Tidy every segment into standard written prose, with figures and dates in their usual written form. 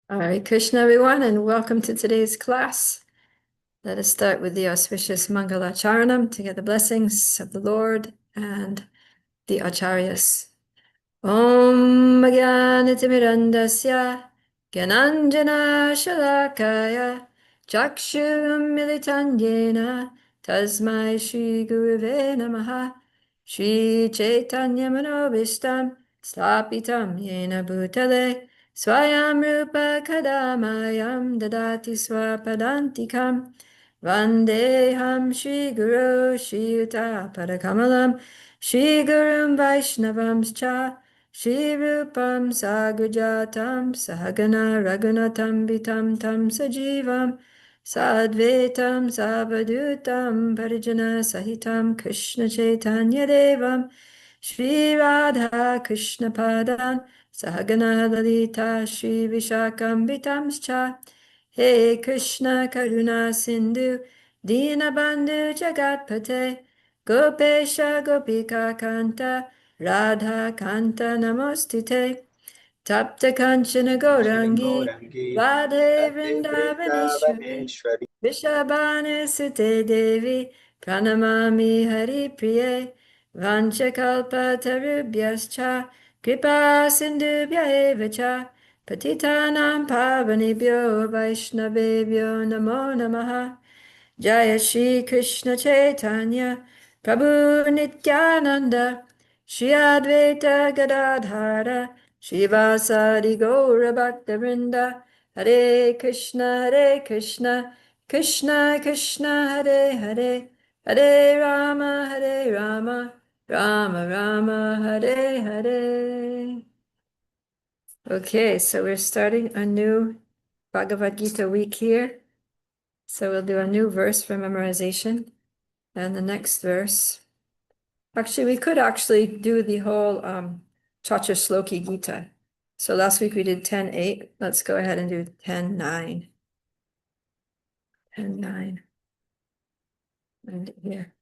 Hare Krishna, everyone, and welcome to today's class. Let us start with the auspicious Mangala Charanam to get the blessings of the Lord and the Acharyas. Om Jnanatimirandasya Gyananjana Shalakaya Chakshum Militan Yena Tasmai Shri Guruve Namaha Shri Chaitanya Manobishtam Slapitam Yena Bhutale Swayam Rupa Kadamayam Dadati Swapadantikam Vandeham Shri Guru Shri Yuta Padakamalam Shri Gurum Vaishnavamscha Shri Rupam Sagrajatam Sahagana Raghunatam Vitam Tam Sajivam Sadvetam Savadutam Parijana Sahitam Krishna Chaitanya Devam Shri Radha Krishna Padan Sahagana Lalita Shri Vishakam Vitamscha He Krishna Karuna Sindhu Dinabandhu Jagatpate Gopesha Gopika Kanta Radha Kanta Namostite Tapta Kanchana Gaurangi Gaurangi, Radhe Radhe Vrindavaneshwari Vrindavaneshwari, Vishabhane Sute Devi Pranamami Hari Priye Vanchakalpa Tarubhyascha Kripa Sindhubhya Evacha Patitanam Pavanebhyo Vaishnavebhyo Namo Namaha Jaya Shri Krishna Chaitanya Prabhu Nityananda Shri Advaita Gadadhara Shivasadi Gaura Bhaktavrinda Hare Krishna Krishna Krishna Hare Hare Hare Rama Rama Rama Hare Hare. Okay, so we're starting a new Bhagavad Gita week here. So we'll do a new verse for memorization. And the next verse. Actually, we could actually do the whole Chacha Shloki Gita. So last week we did 10:8. Let's go ahead and do 10:9. 10:9. And here.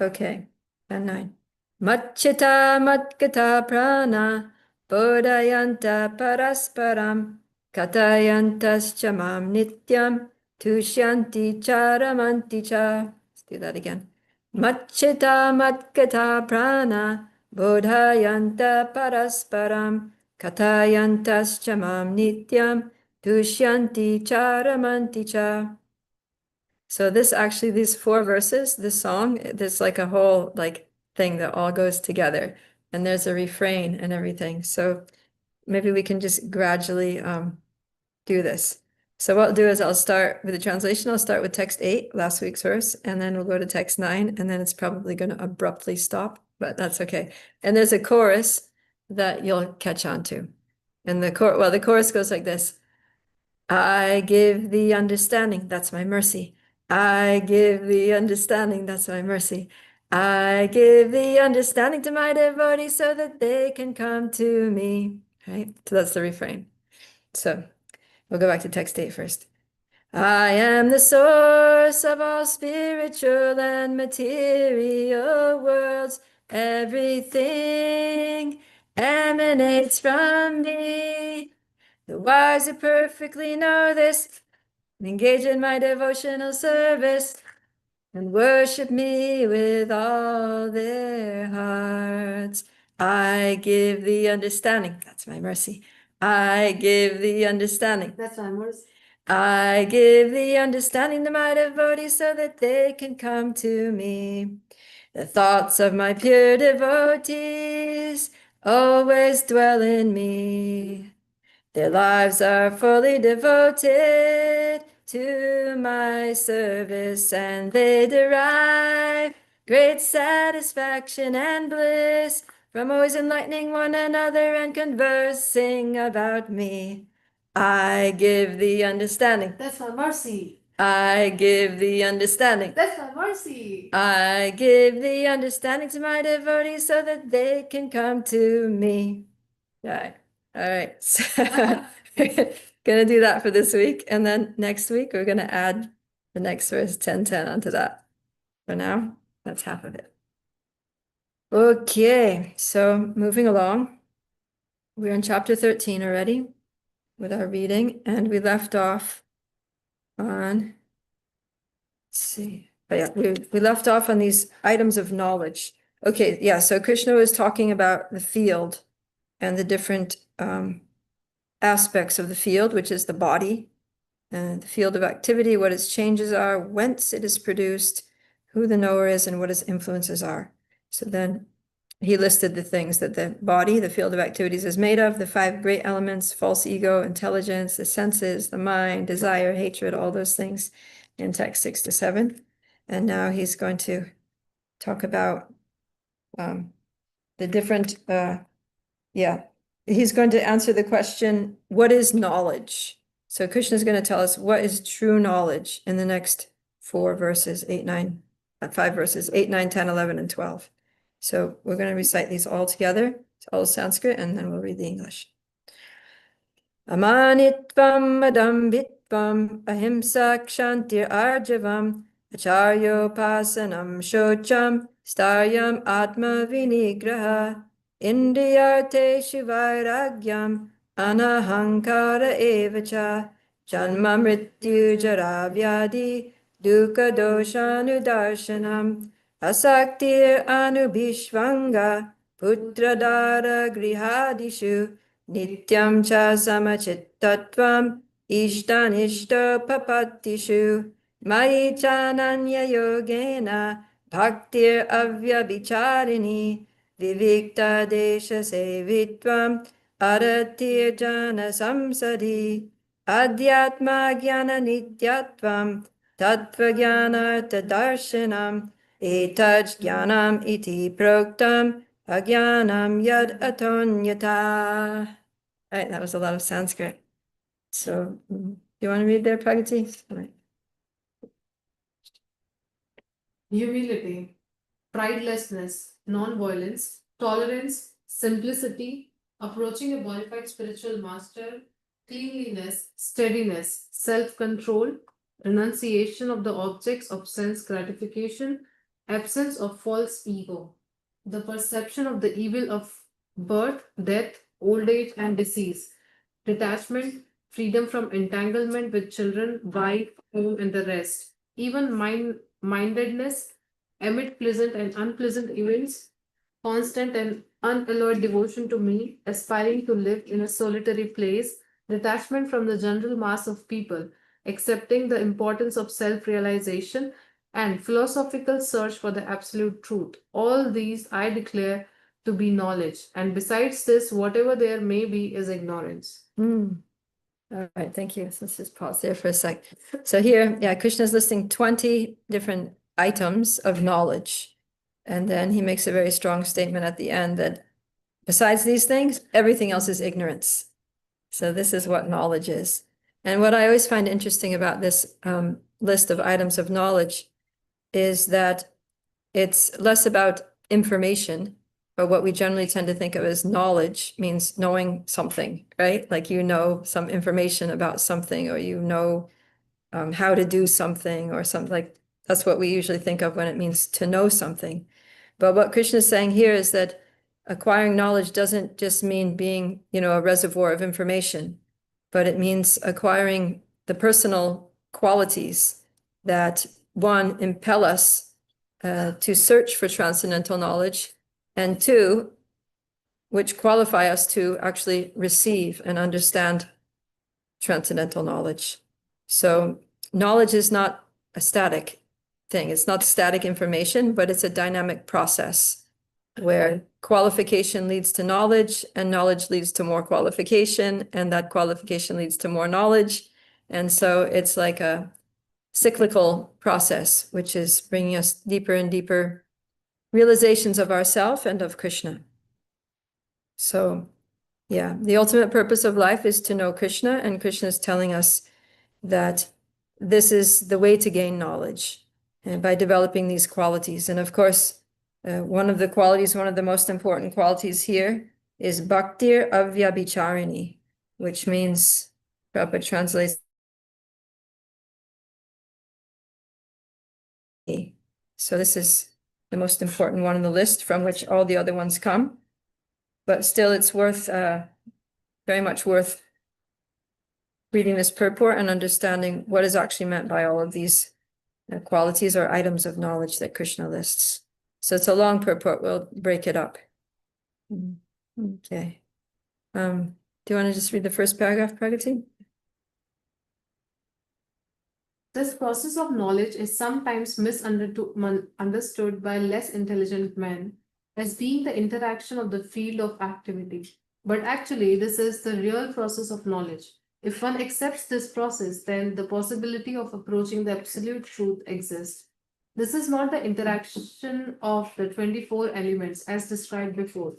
Okay. 10:9. Matchita matkata prana bodhayanta parasparam katayantascha mam nityam tushyanti charamanti cha. Let's do that again. Matchita matkata prana bodhayanta parasparam katayantascha mam nityam tushyanti charamanti cha. So this actually, these four verses, this song, there's like a whole like thing that all goes together, and there's a refrain and everything. So maybe we can just gradually do this. So what I'll do is I'll start with the translation. I'll start with text 8, last week's verse, and then we'll go to text 9, and then it's probably going to abruptly stop, but that's okay. And there's a chorus that you'll catch on to. And the chorus goes like this. I give the understanding, that's my mercy. I give the understanding, that's my mercy. I give the understanding to my devotees so that they can come to me. Right? So that's the refrain. So we'll go back to text 8 first. I am the source of all spiritual and material worlds. Everything emanates from me. The wise who perfectly know this engage in my devotional service and worship me with all their hearts. I give the understanding, that's my mercy. I give the understanding, That's my mercy. I give the understanding to my devotees so that they can come to me. The thoughts of my pure devotees always dwell in me. Their lives are fully devoted to my service, and they derive great satisfaction and bliss from always enlightening one another and conversing about me. I give the understanding. That's my mercy. I give the understanding. That's my mercy. I give the understanding to my devotees so that they can come to me. Yeah. All right. So gonna do that for this week. And then next week, we're gonna add the next verse 10:10 onto that. For now, that's half of it. Okay, so moving along. We're in chapter 13 already. with our reading, and we left off on, let's see, oh yeah, we left off on these items of knowledge. Okay, yeah, so Krishna was talking about the field and the different aspects of the field, which is the body, and the field of activity, what its changes are, whence it is produced, who the knower is, and what its influences are. So then he listed the things that the body, the field of activities, is made of, the five great elements, false ego, intelligence, the senses, the mind, desire, hatred, all those things in text 6 to 7. And now he's going to talk about the different, he's going to answer the question, what is knowledge? So Krishna is going to tell us what is true knowledge in the next 5 verses, 8, 9, 10, 11, and 12. So we're going to recite these all together. It's all Sanskrit, and then we'll read the English. Amanitvam adambitvam ahimsa kshantir arjavam acharyopasanam shocham staryam atma vinigraha indriyarteshu vairagyam anahankara evacha janma mrityu jara vyadi dukkha doshanudarshanam asaktir anubhishvanga putradara grihadishu Nityam cha samachittatvam ishtanishtopapatishu mayi chananya yogena bhaktir avyabhicharini vivikta desha sevitvam aratir jana samsadi adhyatma jnana nityatvam tattva jnanartha darshanam etaj jnanam iti proktam Agyanam yad atonyata. All right, that was a lot of Sanskrit. So, you want to read there, Pragati? All right. Humility, pridelessness, non-violence, tolerance, simplicity, approaching a bona fide spiritual master, cleanliness, steadiness, self-control, renunciation of the objects of sense gratification, absence of false ego, the perception of the evil of birth, death, old age, and disease, detachment, freedom from entanglement with children, wife, home, and the rest, even mindedness amid pleasant and unpleasant events, constant and unalloyed devotion to me, aspiring to live in a solitary place, detachment from the general mass of people, accepting the importance of self realization, and philosophical search for the absolute truth. All these I declare to be knowledge, and besides this, whatever there may be is ignorance. All right, thank you. So let's just pause there for a sec. So here, yeah, Krishna is listing 20 different items of knowledge. And then he makes a very strong statement at the end that besides these things, everything else is ignorance. So this is what knowledge is. And what I always find interesting about this list of items of knowledge is that it's less about information, but what we generally tend to think of as knowledge means knowing something, right? Like you know some information about something, or you know how to do something, or something like that's what we usually think of when it means to know something. But what Krishna is saying here is that acquiring knowledge doesn't just mean being, a reservoir of information, but it means acquiring the personal qualities that, one, impel us to search for transcendental knowledge, and two, which qualify us to actually receive and understand transcendental knowledge. So knowledge is not a static thing. It's not static information, but it's a dynamic process where qualification leads to knowledge, and knowledge leads to more qualification, and that qualification leads to more knowledge. And so it's like a cyclical process, which is bringing us deeper and deeper realizations of ourself and of Krishna. So, yeah, the ultimate purpose of life is to know Krishna, and Krishna is telling us that this is the way to gain knowledge, and by developing these qualities. And of course, one of the most important qualities here is bhaktir avyabhicharini, which means, Prabhupada translates, so this is the most important one on the list, from which all the other ones come. But still, it's worth, very much worth reading this purport and understanding what is actually meant by all of these qualities or items of knowledge that Krishna lists. So it's a long purport. We'll break it up. Okay. Do you want to just read the first paragraph, Pragati? This process of knowledge is sometimes misunderstood by less intelligent men as being the interaction of the field of activity. But actually, this is the real process of knowledge. If one accepts this process, then the possibility of approaching the absolute truth exists. This is not the interaction of the 24 elements as described before.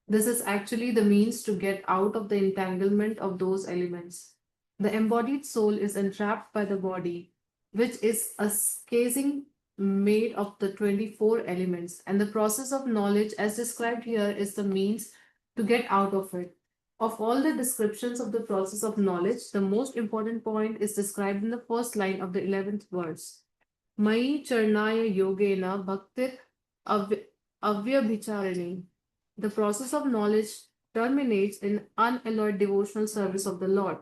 This is actually the means to get out of the entanglement of those elements. The embodied soul is entrapped by the body, which is a casing made of the 24 elements, and the process of knowledge as described here is the means to get out of it. Of all the descriptions of the process of knowledge, the most important point is described in the first line of the 11th verse. Mai charnaya yogena bhaktir avyabhicharini. The process of knowledge terminates in unalloyed devotional service of the Lord.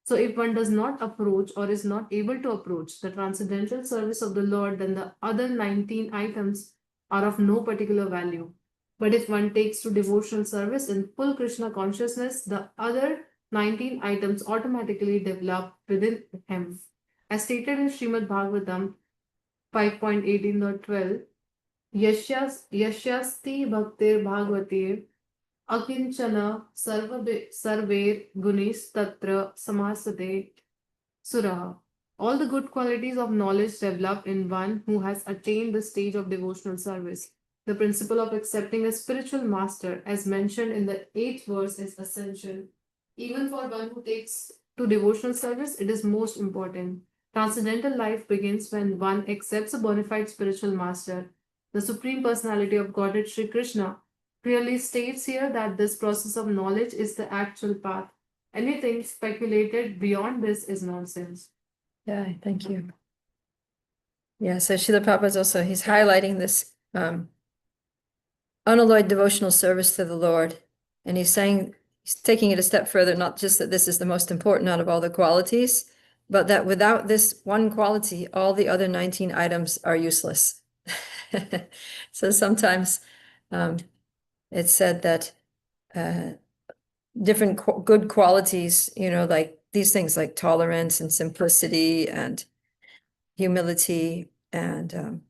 So, if one does not approach or is not able to approach the transcendental service of the Lord, then the other 19 items are of no particular value. But if one takes to devotional service in full Krishna consciousness, the other 19 items automatically develop within him. As stated in Srimad Bhagavatam 5.18.12, Yashyasti Bhaktir Bhagavate Akinchana Sarver Gunis Tatra Samasate Suraha. All the good qualities of knowledge develop in one who has attained the stage of devotional service. The principle of accepting a spiritual master, as mentioned in the 8th verse, is essential. Even for one who takes to devotional service, it is most important. Transcendental life begins when one accepts a bona fide spiritual master. The Supreme Personality of Godhead Sri Krishna clearly states here that this process of knowledge is the actual path. Anything speculated beyond this is nonsense. Yeah, thank you. Yeah, so Srila Prabhupada also, he's highlighting this unalloyed devotional service to the Lord. And he's saying, he's taking it a step further, not just that this is the most important out of all the qualities, but that without this one quality, all the other 19 items are useless. So sometimes it's said that different good qualities, like these things like tolerance and simplicity and humility and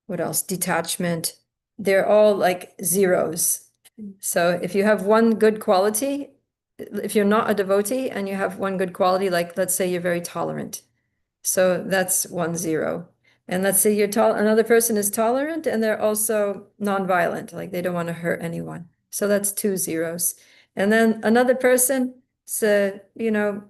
what else? Detachment. They're all like zeros. So if you have one good quality, if you're not a devotee and you have one good quality, like let's say you're very tolerant. So that's 1 0. And let's say another person is tolerant and they're also nonviolent, like they don't want to hurt anyone. So that's 2 zeros. And then another person, it's a,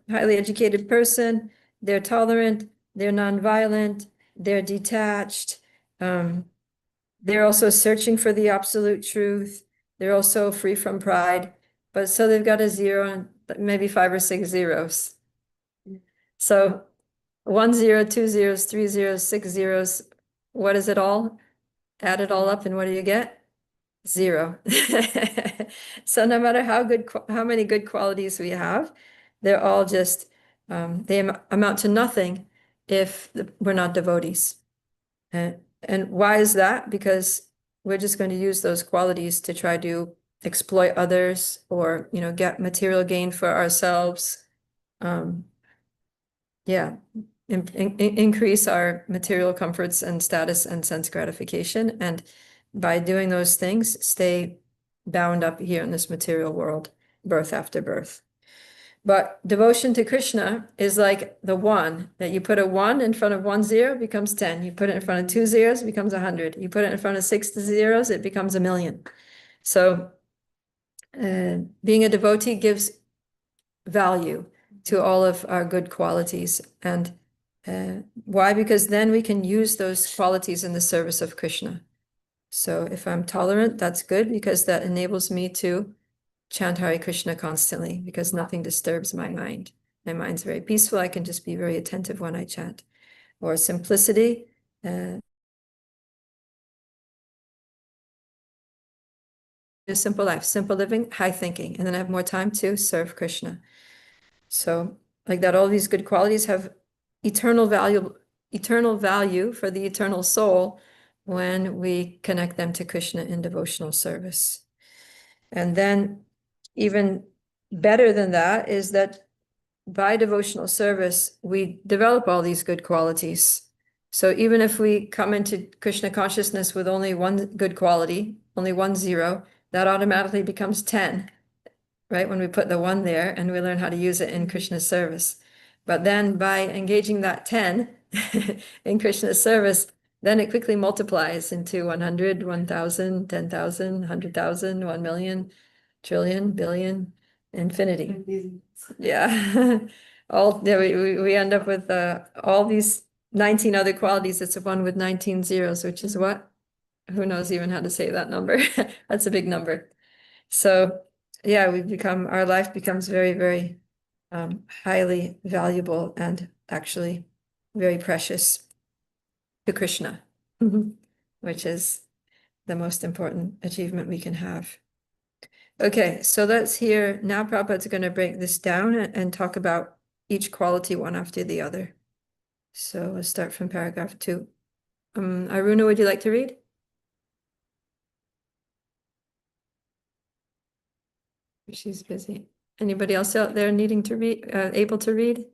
highly educated person, they're tolerant, they're nonviolent, they're detached. They're also searching for the absolute truth. They're also free from pride. But so they've got a 0 and maybe 5 or 6 zeros. So 1 0, 2 zeros, 3 zeros, 6 zeros. What is it all? Add it all up, and what do you get? 0. So no matter how many good qualities we have, they're all just they amount to nothing if we're not devotees. And why is that? Because we're just going to use those qualities to try to exploit others or get material gain for ourselves. Yeah, increase our material comforts and status and sense gratification, and by doing those things, stay bound up here in this material world, birth after birth. But devotion to Krishna is like the 1, that you put a 1 in front of 1 0, becomes 10. You put it in front of 2 zeros, it becomes 100. You put it in front of 6 zeros, it becomes 1,000,000. So being a devotee gives value to all of our good qualities. And why? Because then we can use those qualities in the service of Krishna. So if I'm tolerant, that's good, because that enables me to chant Hare Krishna constantly, because nothing disturbs my mind. My mind's very peaceful. I can just be very attentive when I chant. Or simplicity. A simple life, simple living, high thinking, and then I have more time to serve Krishna. So like that, all these good qualities have eternal value for the eternal soul when we connect them to Krishna in devotional service. And then even better than that is that by devotional service, we develop all these good qualities. So even if we come into Krishna consciousness with only one good quality, only 1 0, that automatically becomes 10, right? When we put the 1 there and we learn how to use it in Krishna's service. But then by engaging that 10 in Krishna's service, then it quickly multiplies into 100, 1,000, 10,000, 100,000, 1 million, trillion, billion, infinity. Yeah. We end up with all these 19 other qualities. It's a one with 19 zeros, which is what? Who knows even how to say that number? That's a big number. So yeah, our life becomes very, very highly valuable and actually very precious to Krishna, which is the most important achievement we can have. Okay, so let's hear, now Prabhupada's going to break this down and talk about each quality one after the other. So let's start from paragraph 2. Aruna, would you like to read? She's busy. Anybody else out there needing to read, able to read?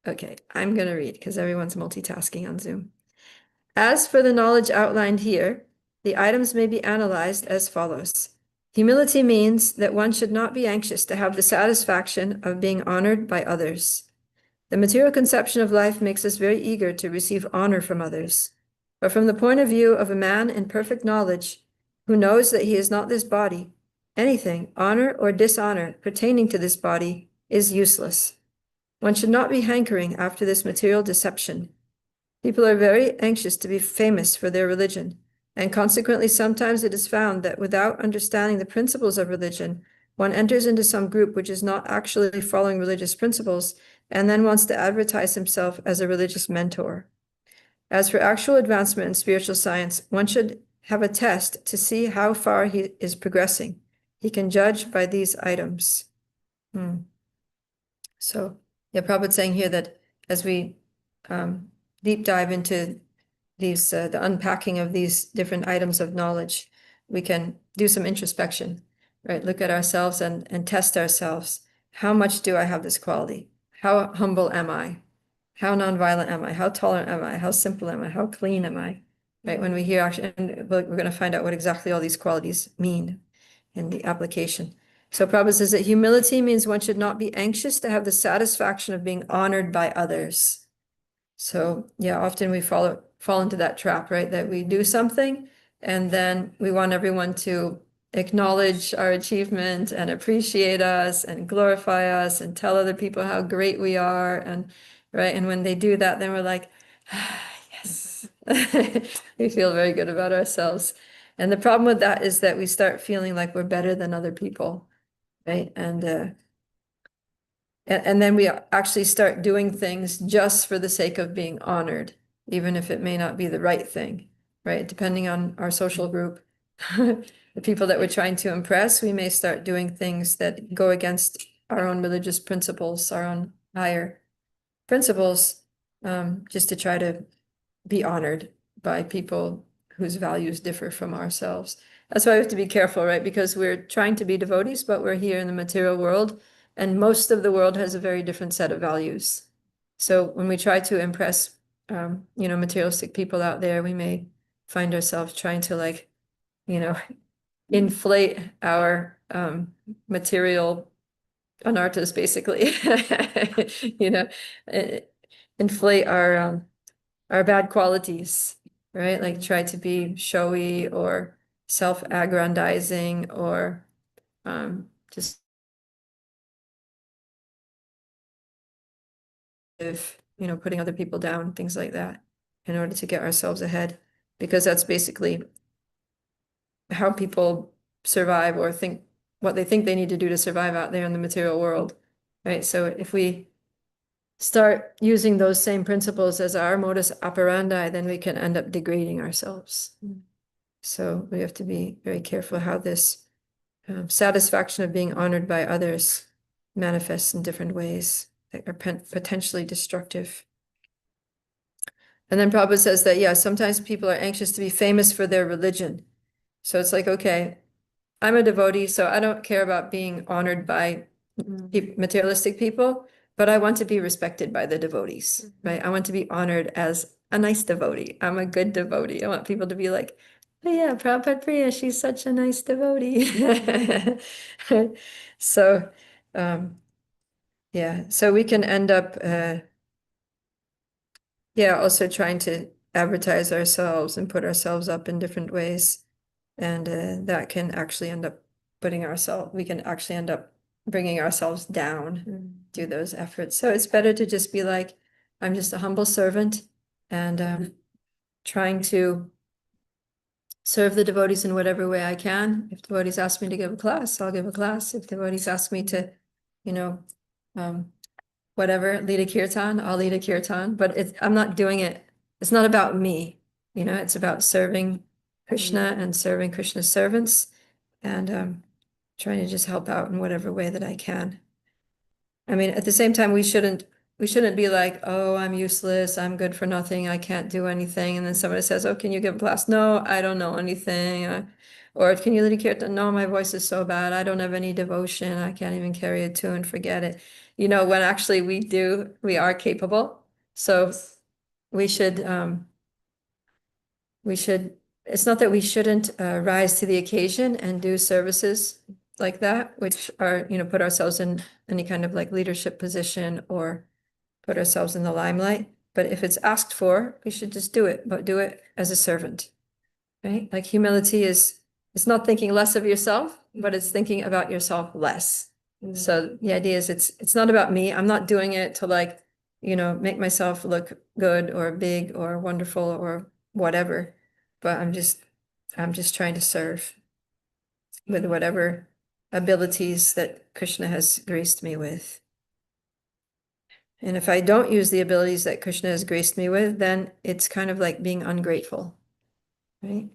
Okay, I'm going to read because everyone's multitasking on Zoom. As for the knowledge outlined here, the items may be analyzed as follows. Humility means that one should not be anxious to have the satisfaction of being honored by others. The material conception of life makes us very eager to receive honor from others. But from the point of view of a man in perfect knowledge, who knows that he is not this body, anything, honor or dishonor, pertaining to this body is useless. One should not be hankering after this material deception. People are very anxious to be famous for their religion, and consequently sometimes it is found that without understanding the principles of religion, one enters into some group which is not actually following religious principles and then wants to advertise himself as a religious mentor. As for actual advancement in spiritual science, one should have a test to see how far he is progressing. He can judge by these items. So, yeah, Prabhupada's saying here that as we deep dive into these, the unpacking of these different items of knowledge, we can do some introspection, right? Look at ourselves and test ourselves. How much do I have this quality? How humble am I? How nonviolent am I? How tolerant am I? How simple am I? How clean am I? Right? When we hear action, and we're going to find out what exactly all these qualities mean in the application. So Prabhupada says that humility means one should not be anxious to have the satisfaction of being honored by others. So yeah, often we fall into that trap, right? That we do something and then we want everyone to acknowledge our achievement and appreciate us and glorify us and tell other people how great we are. And right. And when they do that, then we're like, yes, we feel very good about ourselves. And the problem with that is that we start feeling like we're better than other people, right? And then we actually start doing things just for the sake of being honored, even if it may not be the right thing, right? Depending on our social group, the people that we're trying to impress, we may start doing things that go against our own religious principles, our own higher principles, just to try to be honored by people whose values differ from ourselves. That's why we have to be careful, right? Because we're trying to be devotees, but we're here in the material world, and most of the world has a very different set of values. So when we try to impress, materialistic people out there, we may find ourselves trying to inflate our material anarthas, basically, inflate our bad qualities, right? Like try to be showy or self-aggrandizing or just putting other people down, things like that, in order to get ourselves ahead, because that's basically how people survive or think what they think they need to do to survive out there in the material world, right? So if we start using those same principles as our modus operandi, then we can end up degrading ourselves. So we have to be very careful how this satisfaction of being honored by others manifests in different ways that are potentially destructive. And then Prabhupada says that, yeah, sometimes people are anxious to be famous for their religion. So it's like, okay, I'm a devotee, so I don't care about being honored by materialistic people, but I want to be respected by the devotees, right? I want to be honored as a nice devotee. I'm a good devotee. I want people to be like, oh yeah, Prabhupada Priya, she's such a nice devotee. So, yeah, so we can end up, yeah, also trying to advertise ourselves and put ourselves up in different ways. And that can actually end up we can actually end up bringing ourselves down through those efforts. So it's better to just be like, I'm just a humble servant and trying to serve the devotees in whatever way I can. If devotees ask me to give a class, I'll give a class. If devotees ask me to, you know, whatever, lead a kirtan, I'll lead a kirtan, but I'm not doing it. It's not about me, it's about serving Krishna and serving Krishna's servants and trying to just help out in whatever way that I can. I mean, at the same time, we shouldn't be like, oh, I'm useless, I'm good for nothing, I can't do anything. And then somebody says, oh, can you give a class? No, I don't know anything. Or can you lead a kirtan? No, my voice is so bad, I don't have any devotion, I can't even carry a tune, forget it. When actually we are capable. So we should, it's not that we shouldn't rise to the occasion and do services like that, which are, put ourselves in any kind of like leadership position or put ourselves in the limelight. But if it's asked for, we should just do it, but do it as a servant, right? Like humility it's not thinking less of yourself, but it's thinking about yourself less. So the idea is it's not about me. I'm not doing it to like, make myself look good or big or wonderful or whatever. But I'm just trying to serve with whatever abilities that Krishna has graced me with. And if I don't use the abilities that Krishna has graced me with, then it's kind of like being ungrateful, right?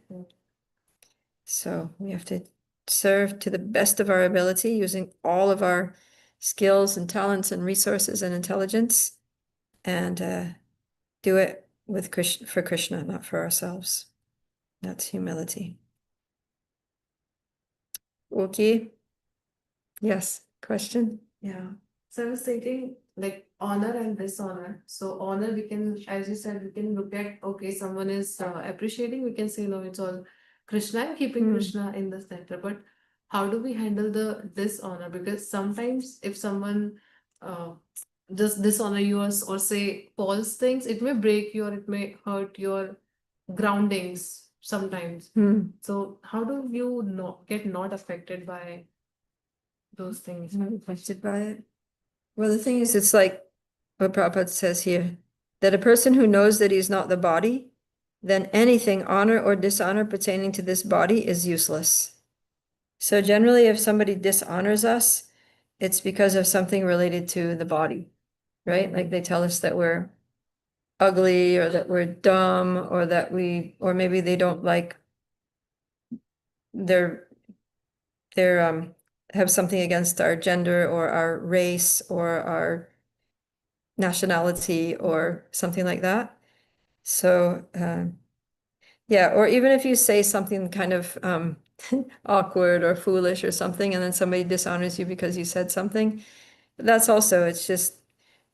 So we have to serve to the best of our ability using all of our skills and talents and resources and intelligence and do it with Krishna, for Krishna, not for ourselves. That's humility. Okay. Yes, question? Yeah. So I was thinking like honor and dishonor. So honor, we can, as you said, we can look at, okay, someone is appreciating, we can say, no, it's all Krishna and keeping Krishna in the center. But how do we handle the dishonor? Because sometimes if someone just dishonor you or say false things, it may break you or it may hurt your groundings sometimes. So how do you not get not affected by those things? Not affected by it. Well, the thing is, it's like what Prabhupada says here, that a person who knows that he's not the body, then anything, honor or dishonor pertaining to this body is useless. So generally, if somebody dishonors us, it's because of something related to the body, right? Like they tell us that we're ugly or that we're dumb or or maybe they don't like their have something against our gender or our race or our nationality or something like that. So yeah, or even if you say something kind of awkward or foolish or something, and then somebody dishonors you because you said something, that's also, it's just,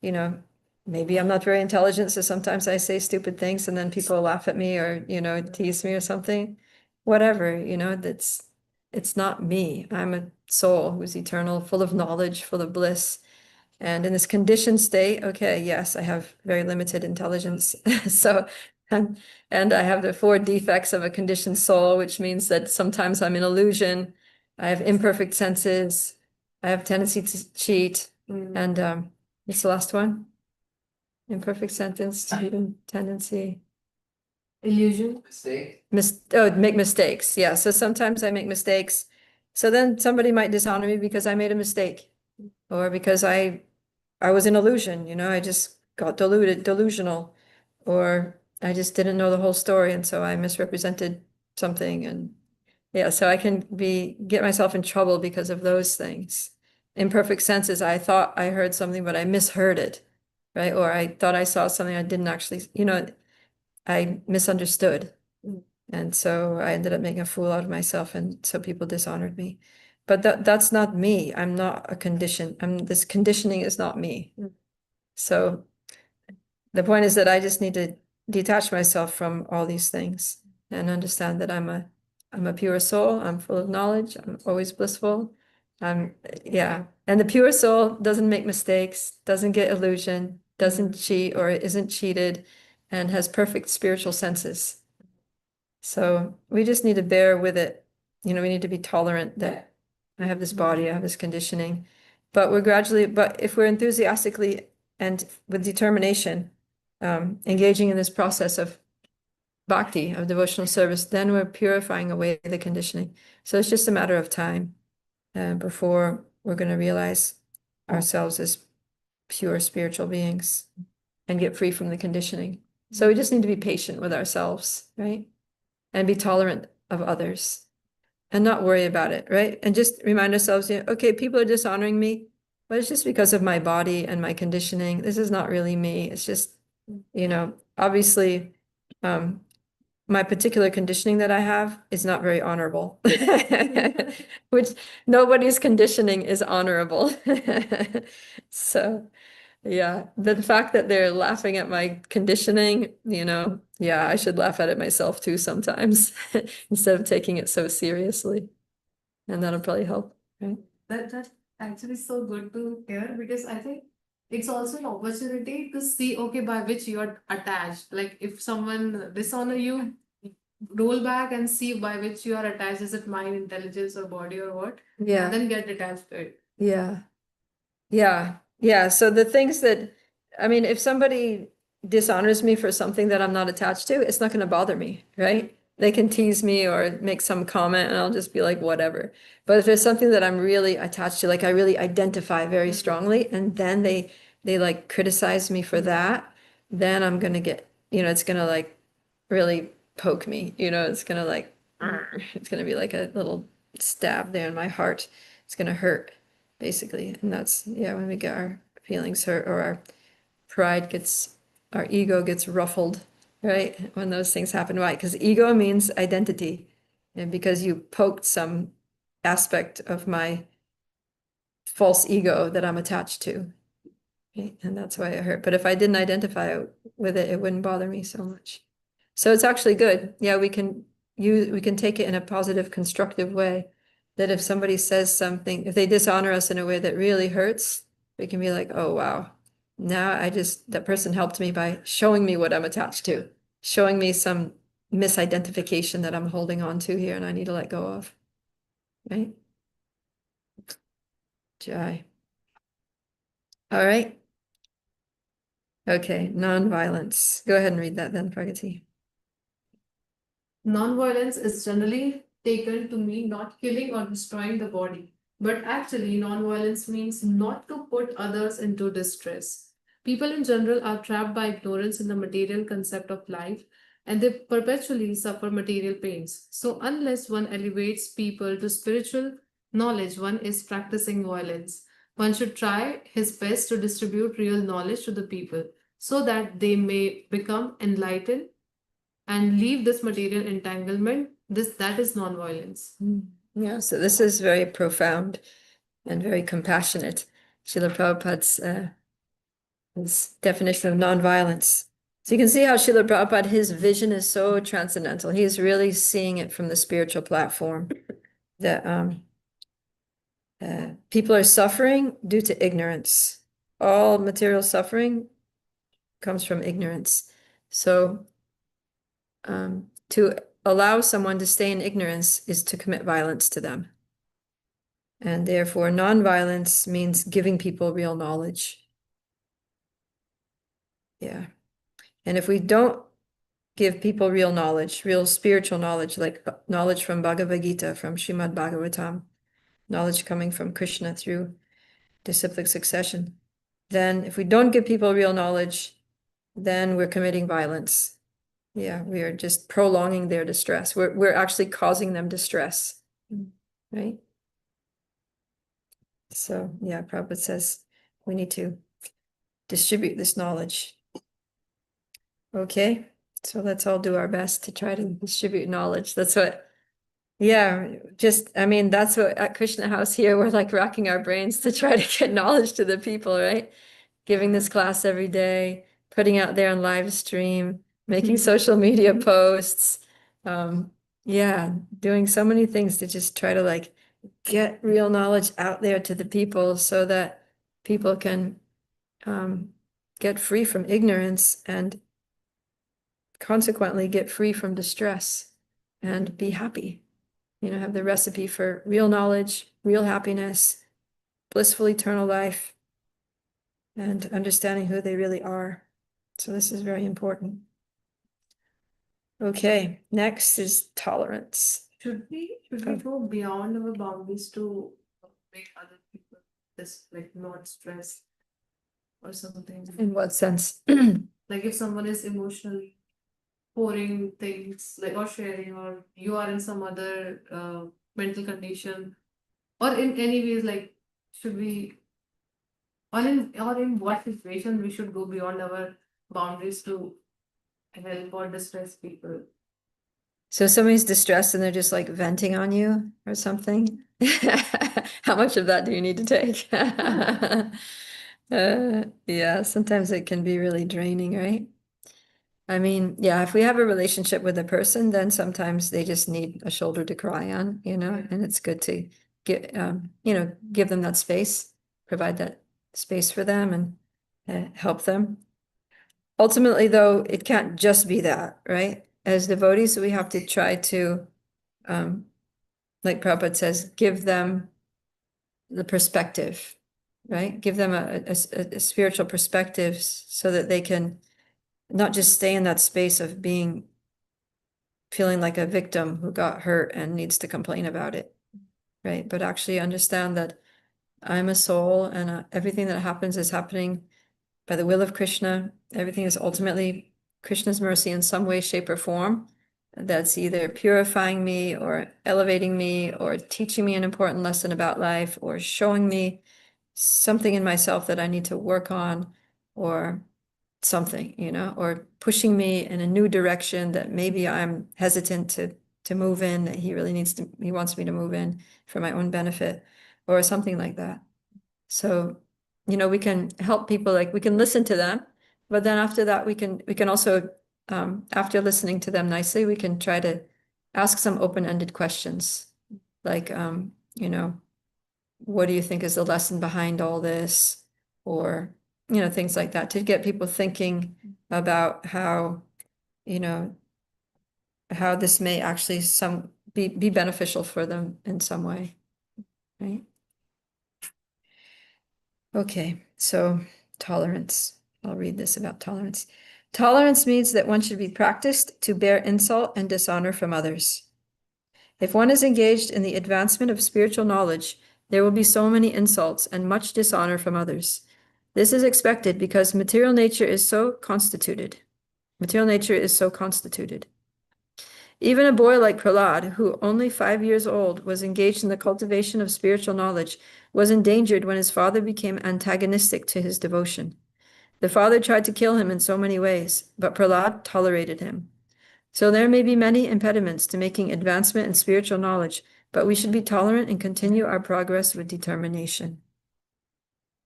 maybe I'm not very intelligent, so sometimes I say stupid things and then people laugh at me or, tease me or something. Whatever, it's not me. I'm a soul who's eternal, full of knowledge, full of bliss. And in this conditioned state, okay, yes, I have very limited intelligence. So, and I have the four defects of a conditioned soul, which means that sometimes I'm in illusion. I have imperfect senses. I have tendency to cheat. And what's the last one? Imperfect sentence, tendency. Illusion. Make mistakes. Yeah. So sometimes I make mistakes. So then somebody might dishonor me because I made a mistake or because I was in illusion, I just got delusional, or I just didn't know the whole story, and so I misrepresented something, and Yeah, so I can get myself in trouble because of those things. Imperfect senses, I thought I heard something, but I misheard it, right? Or I thought I saw something I didn't actually, I misunderstood. And so I ended up making a fool out of myself, and so people dishonored me. But that's not me. I'm not a condition. This conditioning is not me. So the point is that I just need to detach myself from all these things and understand that I'm a pure soul. I'm full of knowledge. I'm always blissful. Yeah. And the pure soul doesn't make mistakes, doesn't get illusion, doesn't cheat or isn't cheated, and has perfect spiritual senses. So we just need to bear with it. We need to be tolerant that I have this body, I have this conditioning. But if we're enthusiastically and with determination, engaging in this process of bhakti, of devotional service, then we're purifying away the conditioning. So it's just a matter of time before we're going to realize ourselves as pure spiritual beings and get free from the conditioning. So we just need to be patient with ourselves, right? And be tolerant of others and not worry about it, right? And just remind ourselves, okay, people are dishonoring me, but it's just because of my body and my conditioning. This is not really me. It's just, obviously, my particular conditioning that I have is not very honorable, which nobody's conditioning is honorable. So, yeah, the fact that they're laughing at my conditioning, yeah, I should laugh at it myself too sometimes instead of taking it so seriously. And that'll probably help, right? That actually so good to hear, because I think it's also an opportunity to see, okay, by which you're attached. Like if someone dishonor you, roll back and see by which you are attached. Is it mind, intelligence, or body, or what? Yeah, Then get attached to it. yeah. Yeah, yeah. So the things that, I mean, if somebody dishonors me for something that I'm not attached to, it's not going to bother me, right? They can tease me or make some comment and I'll just be like, whatever. But if there's something that I'm really attached to, like I really identify very strongly, and then they like criticize me for that, then I'm gonna get, it's gonna like really poke me, it's gonna like, it's gonna be like a little stab there in my heart. It's gonna hurt basically. And that's, yeah, when we get our feelings hurt or our ego gets ruffled, right? When those things happen. Why? Because ego means identity. And because you poked some aspect of my false ego that I'm attached to. Right? And that's why it hurt. But if I didn't identify with it, it wouldn't bother me so much. So it's actually good. Yeah, we can take it in a positive, constructive way. That if somebody says something, if they dishonor us in a way that really hurts, we can be like, oh wow. Now that person helped me by showing me what I'm attached to, showing me some misidentification that I'm holding on to here and I need to let go of. Right? Jai. All right. Okay, non-violence. Go ahead and read that then, Pragati. Non-violence is generally taken to mean not killing or destroying the body, but actually, non-violence means not to put others into distress. People in general are trapped by ignorance in the material concept of life, and they perpetually suffer material pains. So, unless one elevates people to spiritual knowledge, one is practicing violence. One should try his best to distribute real knowledge to the people so that they may become enlightened and leave this material entanglement. That is non-violence. Yeah, so this is very profound and very compassionate. Srila Prabhupada's his definition of nonviolence. So you can see how Srila Prabhupada, his vision is so transcendental. He's really seeing it from the spiritual platform that people are suffering due to ignorance. All material suffering comes from ignorance. So to allow someone to stay in ignorance is to commit violence to them. And therefore, nonviolence means giving people real knowledge. Yeah. And if we don't give people real knowledge, real spiritual knowledge, like knowledge from Bhagavad Gita, from Srimad Bhagavatam, knowledge coming from Krishna through disciplic succession, then if we don't give people real knowledge, then we're committing violence. Yeah, we are just prolonging their distress. We're actually causing them distress, right? So yeah, Prabhupada says we need to distribute this knowledge. Okay, so let's all do our best to try to distribute knowledge. That's what, yeah, I mean, that's what at Krishna House here, we're like racking our brains to try to get knowledge to the people, right? Giving this class every day, putting out there on live stream, making social media posts. Yeah, doing so many things to just try to like get real knowledge out there to the people so that people can get free from ignorance and consequently get free from distress and be happy. Have the recipe for real knowledge, real happiness, blissful eternal life, and understanding who they really are. So this is very important. Okay, next is tolerance. Should we go beyond our boundaries to make other people this like not stressed or something? In what sense? Like if someone is emotionally pouring things like or sharing, or you are in some other mental condition, or in any ways, like should we, or in what situation we should go beyond our boundaries to help or distress people? So somebody's distressed and they're just like venting on you or something. How much of that do you need to take? Yeah, sometimes it can be really draining, right? I mean, yeah, if we have a relationship with a person, then sometimes they just need a shoulder to cry on, and it's good to give them that space, provide that space for them and help them. Ultimately, though, it can't just be that, right? As devotees, we have to try to, like Prabhupada says, give them the perspective, right? Give them a spiritual perspective so that they can not just stay in that space of feeling like a victim who got hurt and needs to complain about it, right? But actually understand that I'm a soul and everything that happens is happening by the will of Krishna. Everything is ultimately Krishna's mercy in some way, shape, or form. That's either purifying me or elevating me or teaching me an important lesson about life or showing me something in myself that I need to work on or something, or pushing me in a new direction that maybe I'm hesitant to move in, that he wants me to move in for my own benefit or something like that. So, we can help people, like we can listen to them, but then after that, we can also, after listening to them nicely, we can try to ask some open-ended questions. Like, what do you think is the lesson behind all this? Or, things like that to get people thinking about how this may actually be beneficial for them in some way, right? Okay, so tolerance. I'll read this about tolerance. Tolerance means that one should be practiced to bear insult and dishonor from others. If one is engaged in the advancement of spiritual knowledge, there will be so many insults and much dishonor from others. This is expected because material nature is so constituted. Material nature is so constituted. Even a boy like Prahlad, who only 5 years old was engaged in the cultivation of spiritual knowledge, was endangered when his father became antagonistic to his devotion. The father tried to kill him in so many ways, but Prahlad tolerated him. So there may be many impediments to making advancement in spiritual knowledge, but we should be tolerant and continue our progress with determination.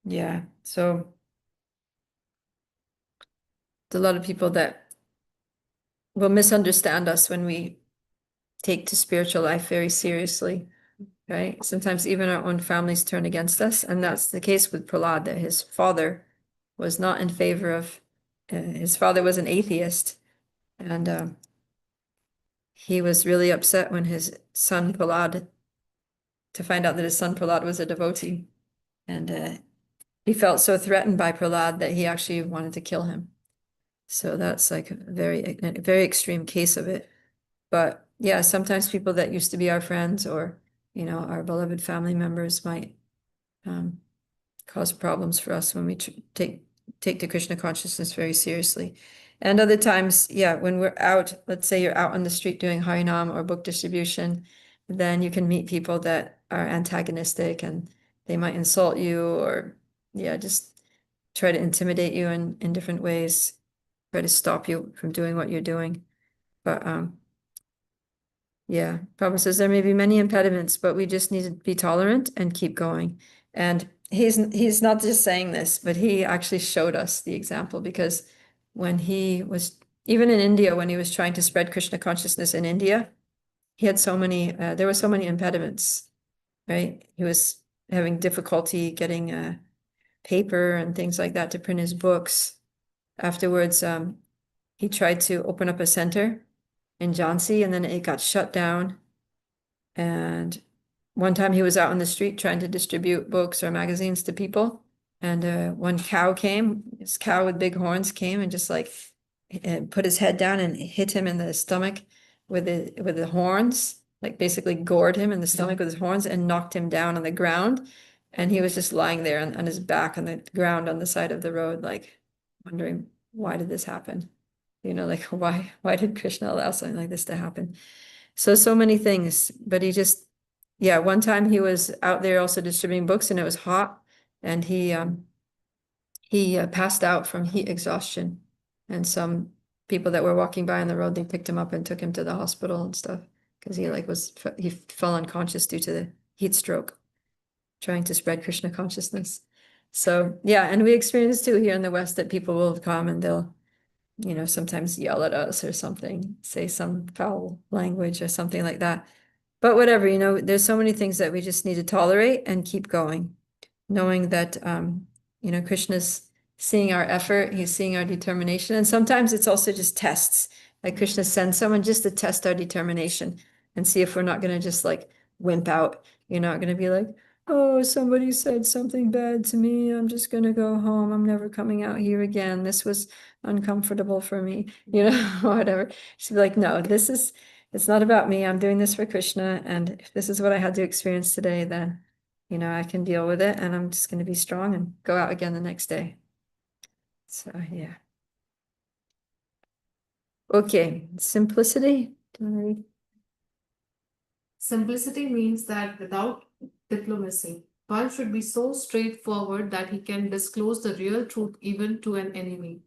Yeah, so there's a lot of people that will misunderstand us when we take to spiritual life very seriously, right? Sometimes even our own families turn against us, and that's the case with Prahlad, that his father was not in favor of, his father was an atheist, and he was really upset when his son Prahlad, to find out that his son Prahlad was a devotee, and he felt so threatened by Prahlad that he actually wanted to kill him. So that's like a very extreme case of it. But yeah, sometimes people that used to be our friends or, our beloved family members might cause problems for us when we take to Krishna consciousness very seriously. And other times, yeah, when we're out, let's say you're out on the street doing Harinam or book distribution, then you can meet people that are antagonistic and they might insult you or, yeah, just try to intimidate you in different ways, try to stop you from doing what you're doing. But yeah, Prabhupada says there may be many impediments, but we just need to be tolerant and keep going. And he's not just saying this, but he actually showed us the example because when he was even in India, when he was trying to spread Krishna consciousness in India, he had so many there were so many impediments, right? He was having difficulty getting paper and things like that to print his books. Afterwards, he tried to open up a center in Jhansi, and then it got shut down. And one time he was out on the street trying to distribute books or magazines to people. And one cow came, this cow with big horns came and just like put his head down and hit him in the stomach with the horns, like basically gored him in the stomach with his horns and knocked him down on the ground. And he was just lying there on his back on the ground on the side of the road, like wondering, why did this happen? Like why did Krishna allow something like this to happen? So many things, but yeah, one time he was out there also distributing books and it was hot and he passed out from heat exhaustion. And some people that were walking by on the road, they picked him up and took him to the hospital and stuff because he fell unconscious due to the heat stroke, trying to spread Krishna consciousness. So yeah, and we experience too here in the West that people will come and they'll sometimes yell at us or something, say some foul language or something like that. But whatever, there's so many things that we just need to tolerate and keep going, knowing that, Krishna's seeing our effort, he's seeing our determination. And sometimes it's also just tests. Like Krishna sends someone just to test our determination and see if we're not going to just like wimp out. You're not going to be like, oh, somebody said something bad to me. I'm just going to go home. I'm never coming out here again. This was uncomfortable for me, whatever. She'd be like, no, it's not about me. I'm doing this for Krishna. And if this is what I had to experience today, then, I can deal with it and I'm just going to be strong and go out again the next day. So, yeah. Okay. Simplicity. Do you want to read? Simplicity means that without diplomacy, one should be so straightforward that he can disclose the real truth even to an enemy.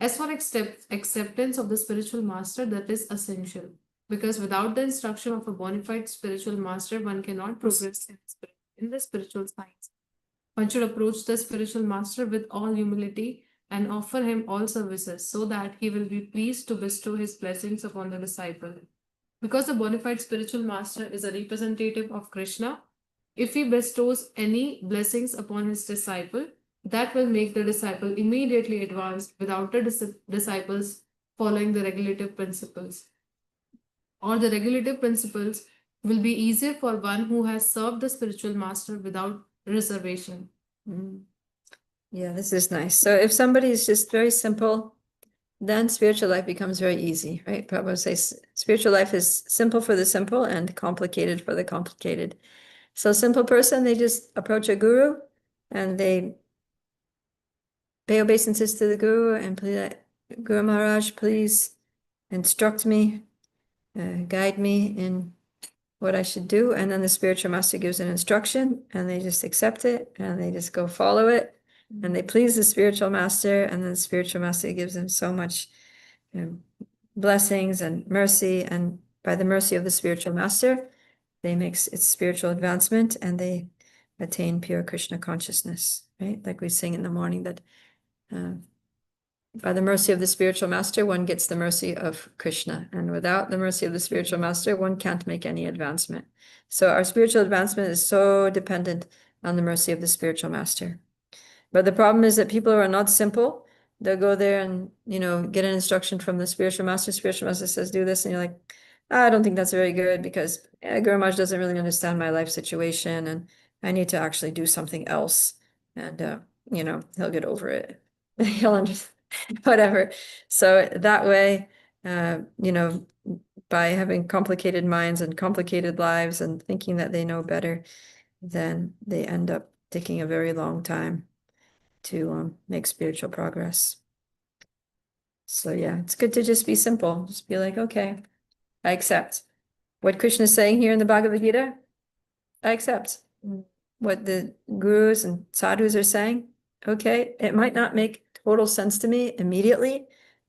As for acceptance of the spiritual master, that is essential. Because without the instruction of a bona fide spiritual master, one cannot progress in the spiritual science. One should approach the spiritual master with all humility and offer him all services so that he will be pleased to bestow his blessings upon the disciple. Because the bona fide spiritual master is a representative of Krishna, if he bestows any blessings upon his disciple, that will make the disciple immediately advance without the disciples following the regulative principles. Or the regulative principles will be easier for one who has served the spiritual master without reservation. Mm. Yeah, this is nice. So if somebody is just very simple, then spiritual life becomes very easy, right? Prabhupada says spiritual life is simple for the simple and complicated for the complicated. So simple person, they just approach a guru and they pay obeisances to the guru and please, Guru Maharaj, please instruct me, guide me in what I should do. And then the spiritual master gives an instruction and they just accept it and they just go follow it and they please the spiritual master. And then the spiritual master gives them so much blessings and mercy. And by the mercy of the spiritual master, they make its spiritual advancement and they attain pure Krishna consciousness, right? Like we sing in the morning that by the mercy of the spiritual master, one gets the mercy of Krishna. And without the mercy of the spiritual master, one can't make any advancement. So our spiritual advancement is so dependent on the mercy of the spiritual master. But the problem is that people who are not simple, they'll go there and, get an instruction from the spiritual master. Spiritual master says, do this. And you're like, I don't think that's very good because Guru Maharaj doesn't really understand my life situation. And I need to actually do something else. And, he'll get over it. He'll understand, whatever. So that way, by having complicated minds and complicated lives and thinking that they know better, then they end up taking a very long time to make spiritual progress. So yeah, it's good to just be simple. Just be like, okay, I accept. What Krishna is saying here in the Bhagavad Gita, I accept. What the gurus and sadhus are saying, okay, it might not make total sense to me immediately,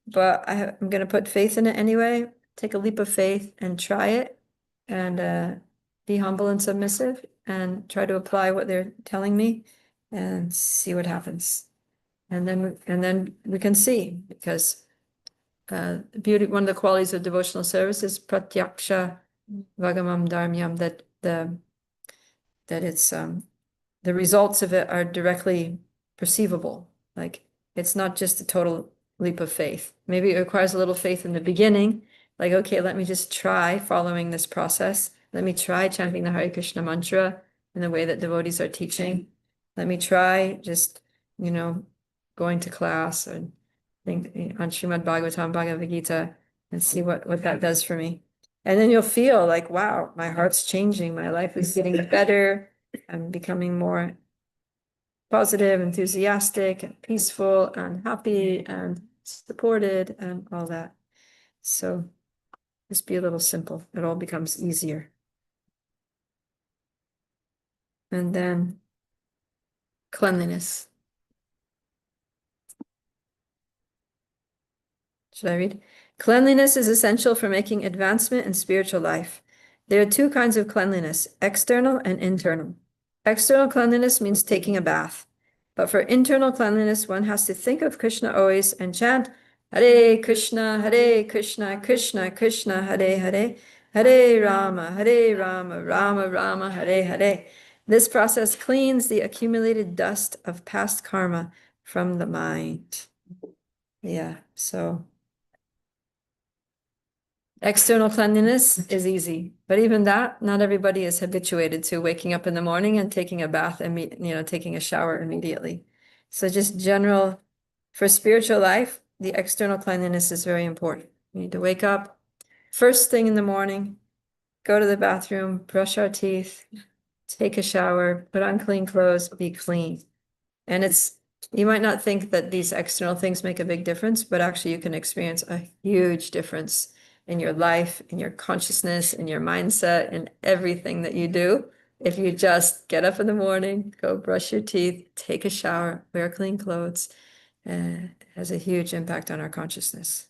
but I'm going to put faith in it anyway. Take a leap of faith and try it, and be humble and submissive, and try to apply what they're telling me, and see what happens. And then we can see, because beauty, one of the qualities of devotional service is pratyaksha vagamam dharmyam, that it's the results of it are directly perceivable. Like, it's not just a total leap of faith. Maybe it requires a little faith in the beginning, like, okay, let me just try following this process. Let me try chanting the Hare Krishna mantra in the way that devotees are teaching. Let me try just, going to class and think on Srimad Bhagavatam, Bhagavad Gita, and see what that does for me. And then you'll feel like, wow, my heart's changing. My life is getting better. I'm becoming more positive, enthusiastic, and peaceful, and happy, and supported, and all that. So just be a little simple. It all becomes easier. And then cleanliness. Should I read? Cleanliness is essential for making advancement in spiritual life. There are two kinds of cleanliness, external and internal. External cleanliness means taking a bath. But for internal cleanliness, one has to think of Krishna always and chant Hare Krishna, Krishna Krishna, Hare Hare, Hare Rama, Rama Rama, Hare Hare. This process cleans the accumulated dust of past karma from the mind. Yeah, so external cleanliness is easy, but even that, not everybody is habituated to waking up in the morning and taking a bath and taking a shower immediately. So just general, for spiritual life, the external cleanliness is very important. We need to wake up first thing in the morning, go to the bathroom, brush our teeth, take a shower, put on clean clothes, be clean. And you might not think that these external things make a big difference, but actually you can experience a huge difference in your life, in your consciousness, in your mindset, in everything that you do. If you just get up in the morning, go brush your teeth, take a shower, wear clean clothes, it has a huge impact on our consciousness.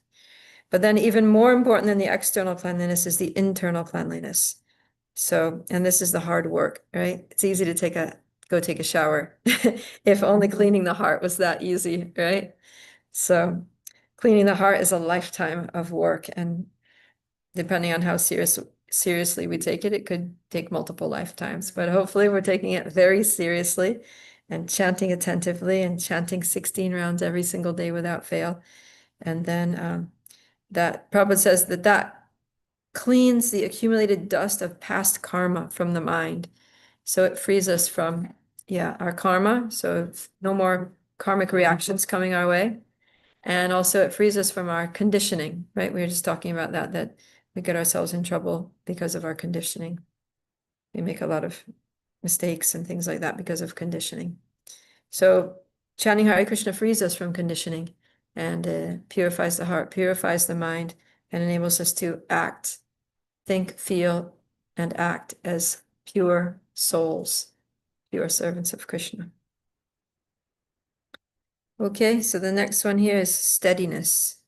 But then even more important than the external cleanliness is the internal cleanliness. So, and this is the hard work, right? It's easy to go take a shower. If only cleaning the heart was that easy, right? So cleaning the heart is a lifetime of work, and depending on how seriously we take it, it could take multiple lifetimes. But hopefully we're taking it very seriously and chanting attentively and chanting 16 rounds every single day without fail. And then that Prabhupada says that cleans the accumulated dust of past karma from the mind. So it frees us from, our karma. So no more karmic reactions coming our way. And also it frees us from our conditioning, right? We were just talking about that we get ourselves in trouble because of our conditioning. We make a lot of mistakes and things like that because of conditioning. So chanting Hare Krishna frees us from conditioning and purifies the heart, purifies the mind, and enables us to act, think, feel, and act as pure souls, pure servants of Krishna. Okay, so the next one here is steadiness.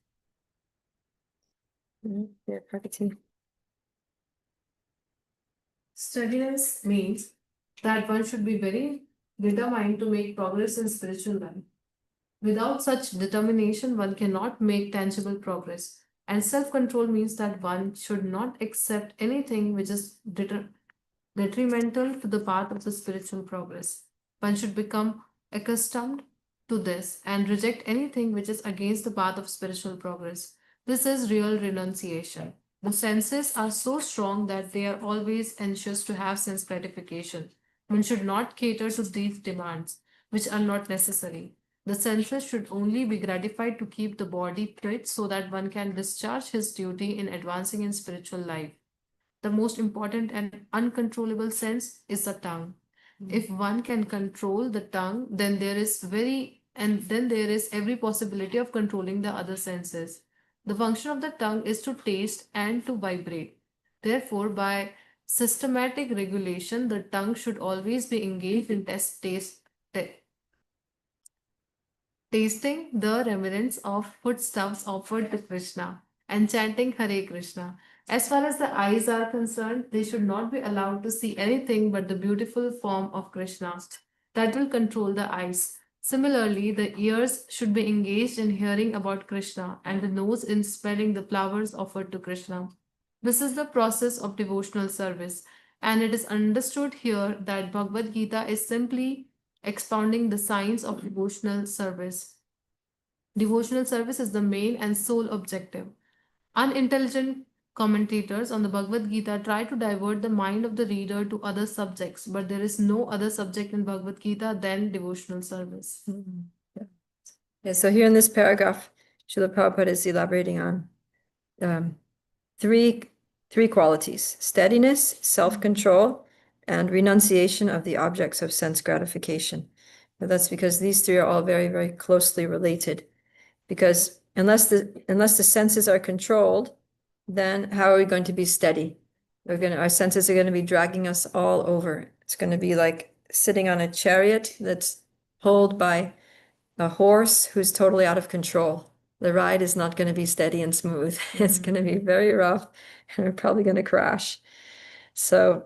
Yeah, Prakati. Steadiness means that one should be very determined to make progress in spiritual life. Without such determination, one cannot make tangible progress. And self control means that one should not accept anything which is detrimental to the path of the spiritual progress. One should become accustomed to this and reject anything which is against the path of spiritual progress. This is real renunciation. The senses are so strong that they are always anxious to have sense gratification. One should not cater to these demands, which are not necessary. The senses should only be gratified to keep the body fit so that one can discharge his duty in advancing in spiritual life. The most important and uncontrollable sense is the tongue. If one can control the tongue, then there is very and then there is every possibility of controlling the other senses. The function of the tongue is to taste and to vibrate. Therefore, by systematic regulation, the tongue should always be engaged in tasting the remnants of foodstuffs offered to Krishna and chanting Hare Krishna. As far as the eyes are concerned, they should not be allowed to see anything but the beautiful form of Krishna. That will control the eyes. Similarly, the ears should be engaged in hearing about Krishna and the nose in smelling the flowers offered to Krishna. This is the process of devotional service, and it is understood here that Bhagavad Gita is simply expounding the science of devotional service. Devotional service is the main and sole objective. Unintelligent commentators on the Bhagavad Gita try to divert the mind of the reader to other subjects, but there is no other subject in Bhagavad Gita than devotional service. Yeah, so here in this paragraph, Srila Prabhupada is elaborating on three qualities: steadiness, self-control, and renunciation of the objects of sense gratification. But that's because these three are all very, very closely related. Because unless the senses are controlled, then how are we going to be steady? Our senses are going to be dragging us all over. It's going to be like sitting on a chariot that's pulled by a horse who's totally out of control. The ride is not going to be steady and smooth. It's going to be very rough, and we're probably going to crash. So,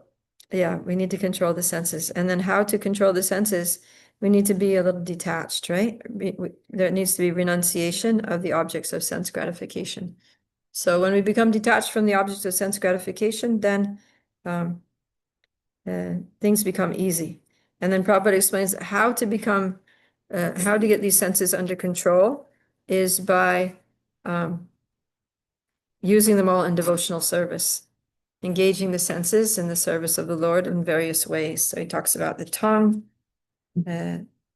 yeah, we need to control the senses. And then how to control the senses? We need to be a little detached, right? There needs to be renunciation of the objects of sense gratification. So when we become detached from the objects of sense gratification, then things become easy. And then Prabhupada explains how to get these senses under control is by using them all in devotional service, engaging the senses in the service of the Lord in various ways. So he talks about the tongue,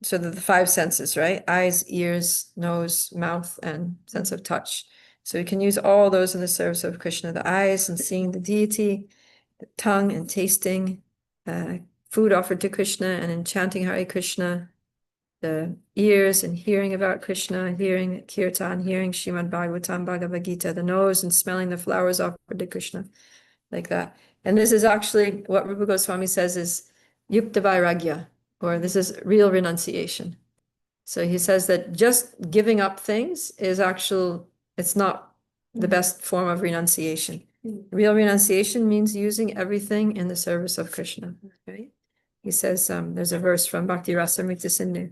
so the five senses, right? Eyes, ears, nose, mouth, and sense of touch. So we can use all those in the service of Krishna: the eyes and seeing the deity, the tongue and tasting food offered to Krishna and in chanting Hare Krishna, the ears and hearing about Krishna, hearing Kirtan, hearing Srimad Bhagavatam, Bhagavad Gita, the nose and smelling the flowers offered to Krishna, like that. And this is actually what Rupa Goswami says is Yukta Vairagya, or this is real renunciation. So he says that just giving up things is it's not the best form of renunciation. Real renunciation means using everything in the service of Krishna, right? He says, there's a verse from Bhakti Rasamrita Sindhu.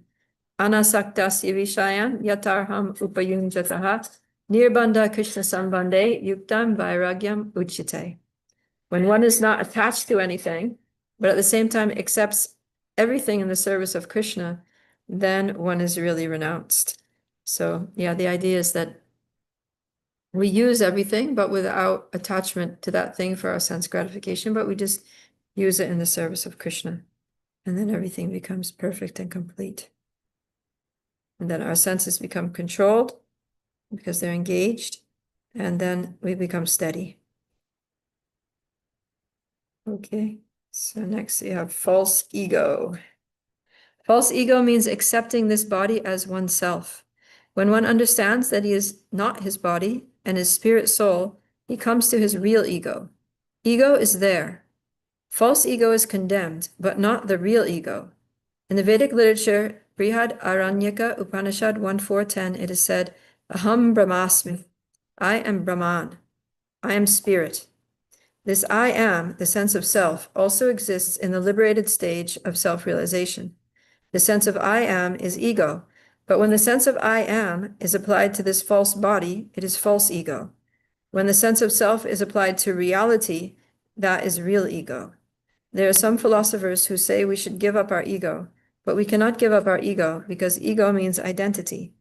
Anasaktasya vishayan yatarham upayunjataha nirbandha Krishna sambandhe yuktam vairagyam uchite. When one is not attached to anything, but at the same time accepts everything in the service of Krishna, then one is really renounced. So yeah, the idea is that we use everything, but without attachment to that thing for our sense gratification, but we just use it in the service of Krishna. And then everything becomes perfect and complete. And then our senses become controlled because they're engaged, and then we become steady. Okay, so next we have false ego. False ego means accepting this body as oneself. When one understands that he is not his body and his spirit soul, he comes to his real ego. Ego is there. False ego is condemned, but not the real ego. In the Vedic literature, Brihad Aranyaka Upanishad 1.4.10, it is said, Aham Brahmasmi, I am Brahman, I am spirit. This I am, the sense of self, also exists in the liberated stage of self-realization. The sense of I am is ego, but when the sense of I am is applied to this false body, it is false ego. When the sense of self is applied to reality, that is real ego. There are some philosophers who say we should give up our ego, but we cannot give up our ego because ego means identity.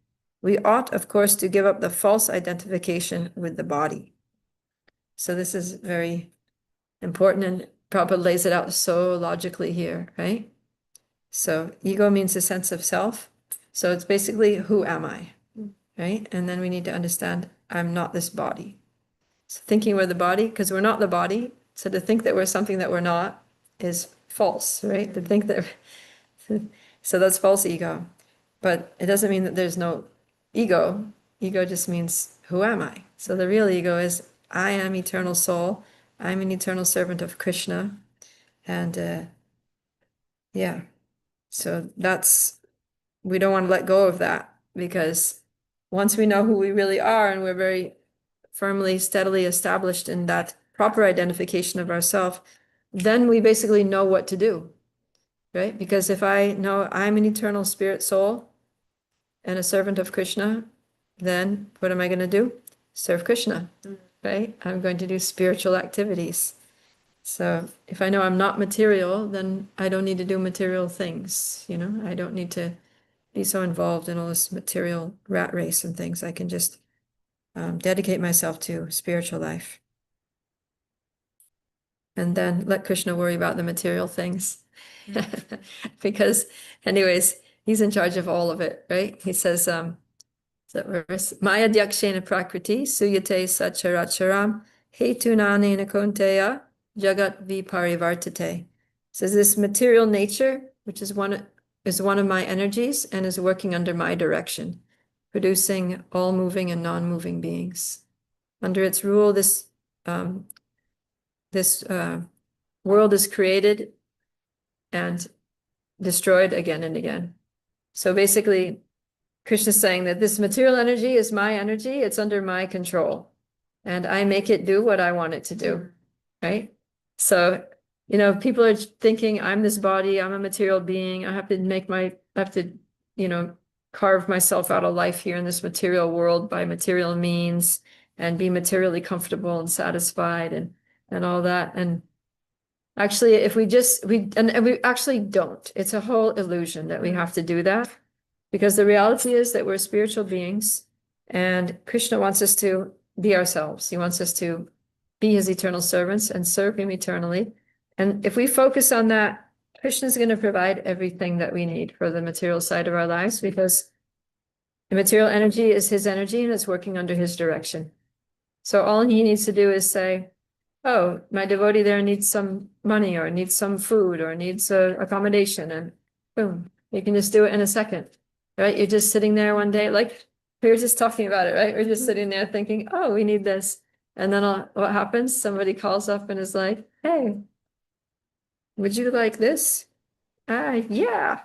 We ought, of course, to give up the false identification with the body. So this is very important, and Prabhupada lays it out so logically here, right? So ego means the sense of self. So it's basically, who am I, right? And then we need to understand, I'm not this body. So thinking we're the body, because we're not the body. So to think that we're something that we're not is false, right? To think that, so that's false ego. But it doesn't mean that there's no ego. Ego just means, who am I? So the real ego is, I am eternal soul. I'm an eternal servant of Krishna. And yeah, so we don't want to let go of that, because once we know who we really are and we're very firmly, steadily established in that proper identification of ourself, then we basically know what to do, right? Because if I know I'm an eternal spirit soul and a servant of Krishna, then what am I going to do? Serve Krishna, right? I'm going to do spiritual activities. So if I know I'm not material, then I don't need to do material things, I don't need to be so involved in all this material rat race and things. I can just dedicate myself to spiritual life. And then let Krishna worry about the material things. Because anyways, he's in charge of all of it, right? He says, that verse, Maya Dyakshena Prakriti, Suyate Sacharacharam, Hetunanena Konteya, Jagat Viparivartate. Says this material nature, which is one of my energies and is working under my direction, producing all moving and non-moving beings. Under its rule, this world is created and destroyed again and again. So basically, Krishna's saying that this material energy is my energy, it's under my control, and I make it do what I want it to do, right? So, people are thinking, I'm this body, I'm a material being, I have to, carve myself out of life here in this material world by material means and be materially comfortable and satisfied and all that. And actually, if we actually don't, it's a whole illusion that we have to do that. Because the reality is that we're spiritual beings, and Krishna wants us to be ourselves. He wants us to be his eternal servants and serve him eternally. And if we focus on that, Krishna is going to provide everything that we need for the material side of our lives, because the material energy is his energy and it's working under his direction. So all he needs to do is say, oh, my devotee there needs some money or needs some food or needs accommodation, and boom, you can just do it in a second. Right? You're just sitting there one day, like we were just talking about it, right? We're just sitting there thinking, oh, we need this. And then what happens? Somebody calls up and is like, hey, would you like this? Yeah.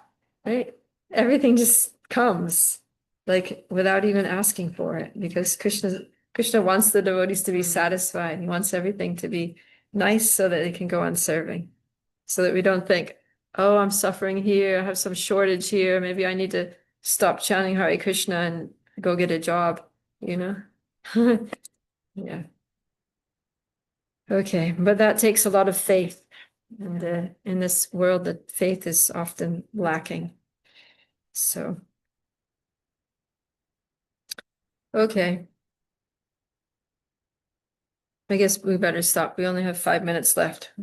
Right? Everything just comes, like without even asking for it, because Krishna wants the devotees to be satisfied. He wants everything to be nice so that they can go on serving. So that we don't think, oh, I'm suffering here, I have some shortage here, maybe I need to stop chanting Hare Krishna and go get a job, Yeah. Okay, but that takes a lot of faith. And in this world, the faith is often lacking. So, okay. I guess we better stop. We only have 5 minutes left.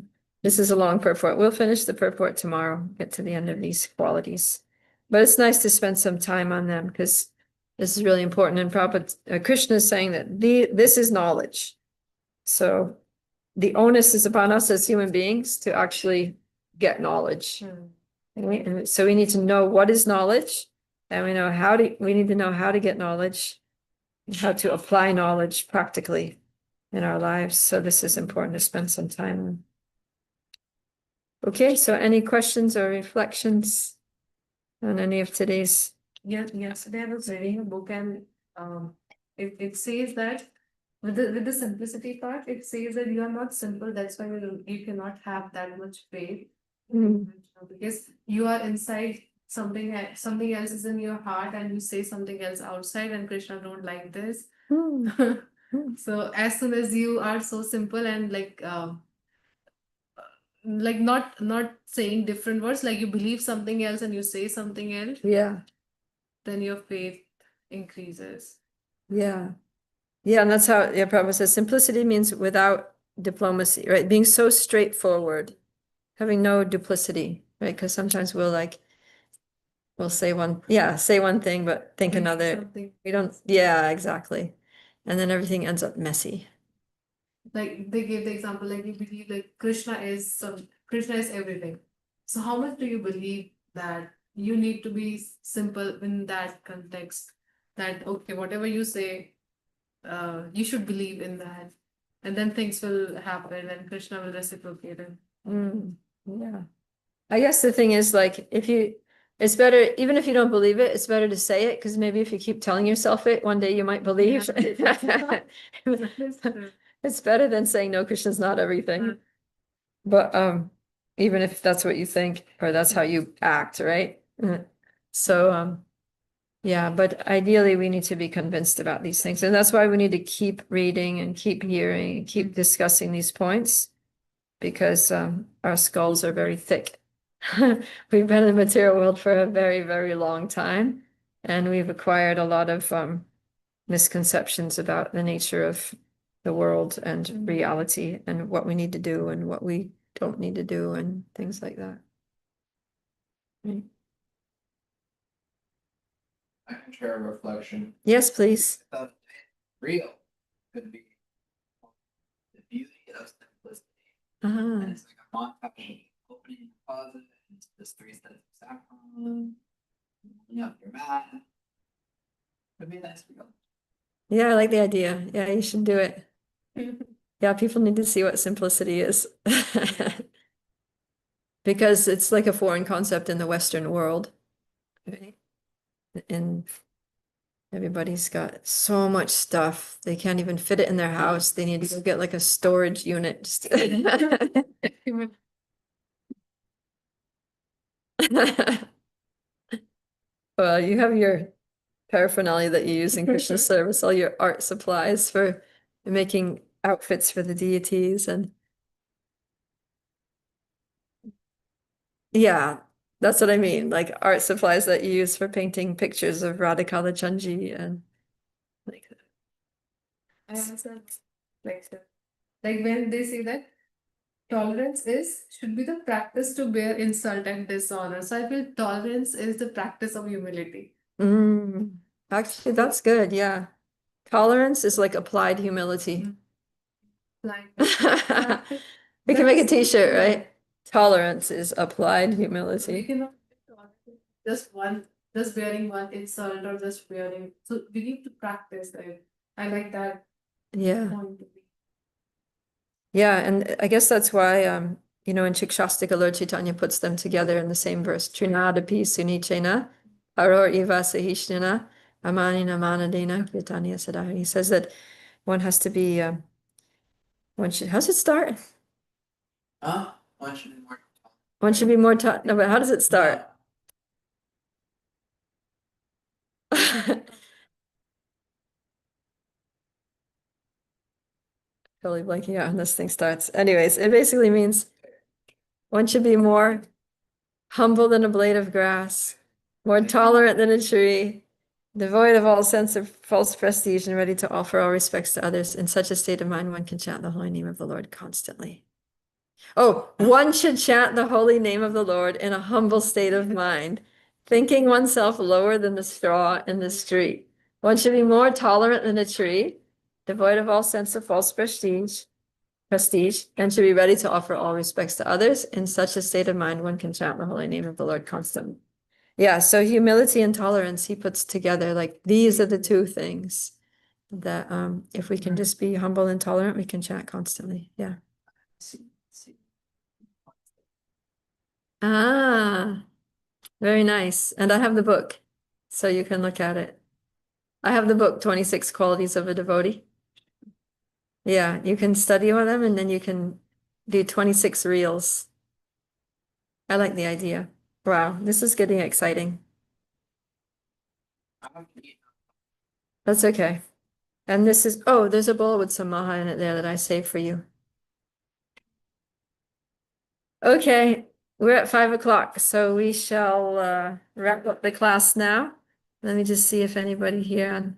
This is a long purport. We'll finish the purport tomorrow, get to the end of these qualities. But it's nice to spend some time on them, because this is really important. And Prabhupada, Krishna is saying that this is knowledge. So the onus is upon us as human beings to actually get knowledge. And so we need to know what is knowledge, and we need to know how to get knowledge, and how to apply knowledge practically in our lives. So this is important to spend some time on. Okay, so any questions or reflections on any of today's? Yeah, yesterday I was reading a book, and it says that with the simplicity part, it says that you are not simple. That's why you cannot have that much faith, because you are inside something else is in your heart, and you say something else outside, and Krishna don't like this. So as soon as you are so simple and like not saying different words, like you believe something else and you say something else, Yeah, then your faith increases. yeah. Yeah, and that's how, Prabhupada says simplicity means without diplomacy, right? Being so straightforward, having no duplicity, right? Because sometimes we'll say one thing, but think another. Something We don't, yeah, exactly. And then everything ends up messy. like they gave the example, like you believe like Krishna is everything. So how much do you believe that you need to be simple in that context. That okay, whatever you say, you should believe in that, and then things will happen, and Krishna will reciprocate it. Yeah. I guess the thing is like it's better, even if you don't believe it, it's better to say it, because maybe if you keep telling yourself it, one day you might believe. It's better than saying no, Krishna's not everything. But even if that's what you think, or that's how you act, right? So yeah, but ideally we need to be convinced about these things. And that's why we need to keep reading and keep hearing and keep discussing these points, because our skulls are very thick. We've been in the material world for a very, very long time, and we've acquired a lot of misconceptions about the nature of the world and reality and what we need to do and what we don't need to do and things like that. Right. I can share a reflection. Yes, please. Real could be the beauty of simplicity. Ah, And it's like a montage opening a closet, and it's just 3 steps of saffron, rolling up your mat. Could be a nice real. yeah, I like the idea. Yeah, you should do it. Yeah, people need to see what simplicity is. Because it's like a foreign concept in the Western world. Right? And everybody's got so much stuff. They can't even fit it in their house. They need to go get like a storage unit. Well, you have your paraphernalia that you use in Krishna service, all your art supplies for making outfits for the deities, and yeah, that's what I mean, like art supplies that you use for painting pictures of Radhikala Chanji and like I understand. Like when they say that tolerance should be the practice to bear insult and dishonor. So I feel tolerance is the practice of humility. actually that's good, yeah. Tolerance is like applied humility. Like We can make a t-shirt, yeah. right? Tolerance is applied We humility. cannot tolerate just bearing one insult or just bearing. So we need to practice it. I like that Yeah. point to be. Yeah, and I guess that's why in Chikshastika, Lord Chaitanya puts them together in the same verse. Trinadapi sunichena, aror iva sahishnana, amanina manadena, kirtanya sadaya. He says that one has to be how's it start? One should be more. One should be more taught. No, but how does it start? Totally blanking out when this thing starts. Anyways, it basically means one should be more humble than a blade of grass, more tolerant than a tree, devoid of all sense of false prestige, and ready to offer all respects to others. In such a state of mind, one can chant the holy name of the Lord constantly. Oh, one should chant the holy name of the Lord in a humble state of mind, thinking oneself lower than the straw in the street. One should be more tolerant than a tree, devoid of all sense of false prestige, and should be ready to offer all respects to others. In such a state of mind, one can chant the holy name of the Lord constantly. Yeah, so humility and tolerance, he puts together, like these are the two things that if we can just be humble and tolerant, we can chant constantly. Yeah. Ah, very nice. And I have the book, so you can look at it. I have the book, 26 Qualities of a Devotee. Yeah, you can study one of them and then you can do 26 reels. I like the idea. Wow, this is getting exciting. That's okay. And this is, oh, there's a bowl with some maha in it there that I saved for you. Okay, we're at 5 o'clock, so we shall wrap up the class now. Let me just see if anybody here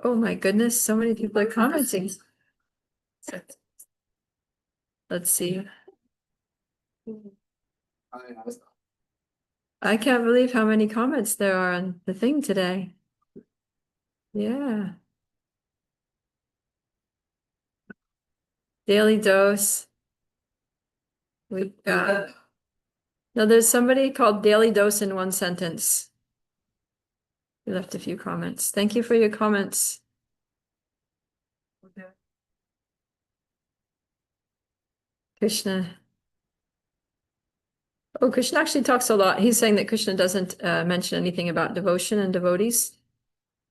oh my goodness, so many people are commenting. Let's see. I can't believe how many comments there are on the thing today. Yeah. Daily dose. We've got No, there's somebody called Daily Dose in One Sentence. You left a few comments. Thank you for your comments. Krishna. Oh, Krishna actually talks a lot. He's saying that Krishna doesn't mention anything about devotion and devotees.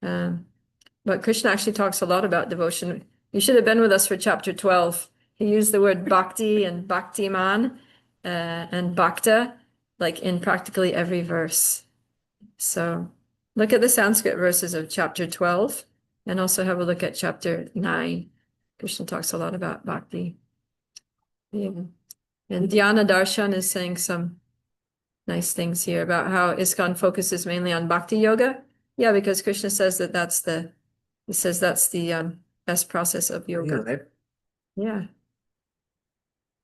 But Krishna actually talks a lot about devotion. You should have been with us for chapter 12. He used the word bhakti and bhaktiman and bhakta, like in practically every verse. So look at the Sanskrit verses of chapter 12 and also have a look at chapter 9. Krishna talks a lot about bhakti. Yeah. And Dhyana Darshan is saying some nice things here about how ISKCON focuses mainly on bhakti yoga. Yeah, because Krishna says that that's the best process of yoga. Yeah.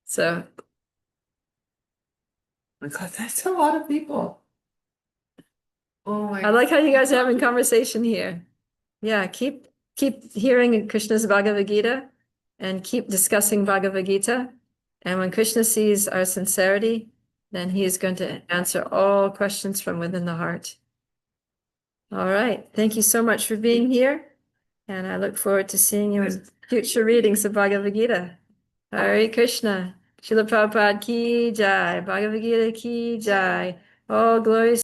So That's a lot of people. Oh my I like how you guys are having conversation here. Yeah, keep hearing Krishna's Bhagavad Gita and keep discussing Bhagavad Gita. And when Krishna sees our sincerity, then he is going to answer all questions from within the heart. All right. Thank you so much for being here. And I look forward to seeing you in future readings of Bhagavad Gita. Hare Krishna. Srila Prabhupada ki jai. Bhagavad Gita ki jai. All glories